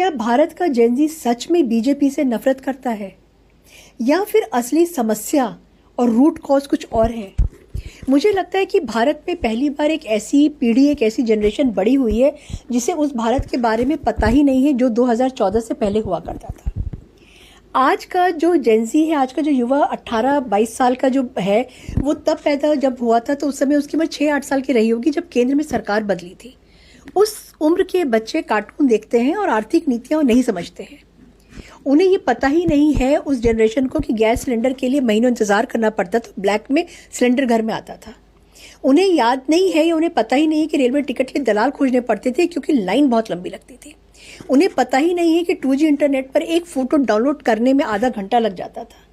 क्या भारत का जेनजी सच में बीजेपी से नफरत करता है या फिर असली समस्या और रूट कॉज कुछ और है? मुझे लगता है कि भारत में पहली बार एक ऐसी पीढ़ी, एक ऐसी जनरेशन बड़ी हुई है जिसे उस भारत के बारे में पता ही नहीं है जो 2014 से पहले हुआ करता था। आज का जो जेनजी है, आज का जो युवा 18-22 साल का जो है, वो तब पैदा जब हुआ था तो उस समय उसकी उम्र 6-8 साल की रही होगी जब केंद्र में सरकार बदली थी। उस उम्र के बच्चे कार्टून देखते हैं और आर्थिक नीतियां नहीं समझते हैं। उन्हें ये पता ही नहीं है उस जनरेशन को कि गैस सिलेंडर के लिए महीनों इंतजार करना पड़ता था, ब्लैक में सिलेंडर घर में आता था। उन्हें याद नहीं है, उन्हें पता ही नहीं है कि रेलवे टिकट के दलाल खोजने पड़ते थे क्योंकि लाइन बहुत लंबी लगती थी। उन्हें पता ही नहीं है कि 2G इंटरनेट पर एक फोटो डाउनलोड करने में आधा घंटा लग जाता था।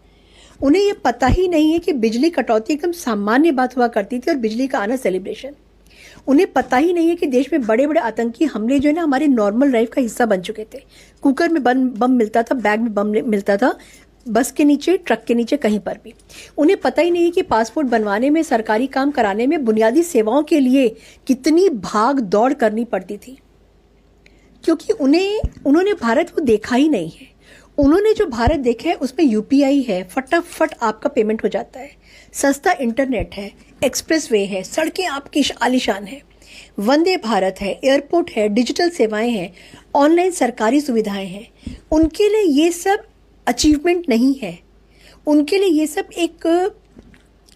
उन्हें ये पता ही नहीं है कि बिजली कटौती एकदम सामान्य बात हुआ करती थी और बिजली का आना सेलिब्रेशन। उन्हें पता ही नहीं है कि देश में बड़े बड़े आतंकी हमले जो है ना हमारे नॉर्मल लाइफ का हिस्सा बन चुके थे। कुकर में बम मिलता था, बैग में बम मिलता था, बस के नीचे, ट्रक के नीचे, कहीं पर भी। उन्हें पता ही नहीं है कि पासपोर्ट बनवाने में, सरकारी काम कराने में, बुनियादी सेवाओं के लिए कितनी भाग दौड़ करनी पड़ती थी, क्योंकि उन्होंने भारत को देखा ही नहीं है। उन्होंने जो भारत देखा है उसमें UPI है, फटाफट आपका पेमेंट हो जाता है, सस्ता इंटरनेट है, एक्सप्रेसवे है, सड़कें आपकी आलीशान है, वंदे भारत है, एयरपोर्ट है, डिजिटल सेवाएं हैं, ऑनलाइन सरकारी सुविधाएं हैं। उनके लिए ये सब अचीवमेंट नहीं है, उनके लिए ये सब एक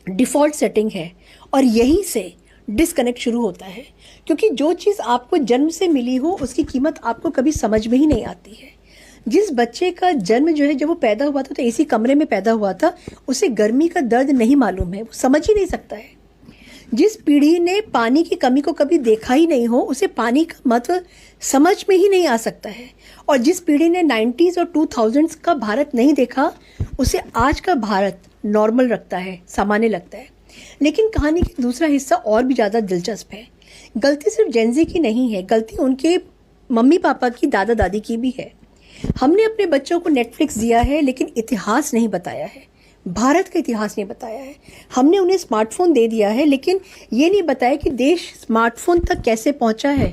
डिफ़ॉल्ट सेटिंग है। और यहीं से डिस्कनेक्ट शुरू होता है, क्योंकि जो चीज़ आपको जन्म से मिली हो उसकी कीमत आपको कभी समझ में ही नहीं आती है। जिस बच्चे का जन्म जो है, जब वो पैदा हुआ था तो AC कमरे में पैदा हुआ था, उसे गर्मी का दर्द नहीं मालूम है, वो समझ ही नहीं सकता है। जिस पीढ़ी ने पानी की कमी को कभी देखा ही नहीं हो, उसे पानी का महत्व समझ में ही नहीं आ सकता है। और जिस पीढ़ी ने 90s और 2000s का भारत नहीं देखा, उसे आज का भारत नॉर्मल लगता है, सामान्य लगता है। लेकिन कहानी का दूसरा हिस्सा और भी ज़्यादा दिलचस्प है। गलती सिर्फ जेनजी की नहीं है, गलती उनके मम्मी पापा की, दादा दादी की भी है। हमने अपने बच्चों को नेटफ्लिक्स दिया है लेकिन इतिहास नहीं बताया है, भारत का इतिहास नहीं बताया है। हमने उन्हें स्मार्टफोन दे दिया है लेकिन ये नहीं बताया कि देश स्मार्टफोन तक कैसे पहुंचा है।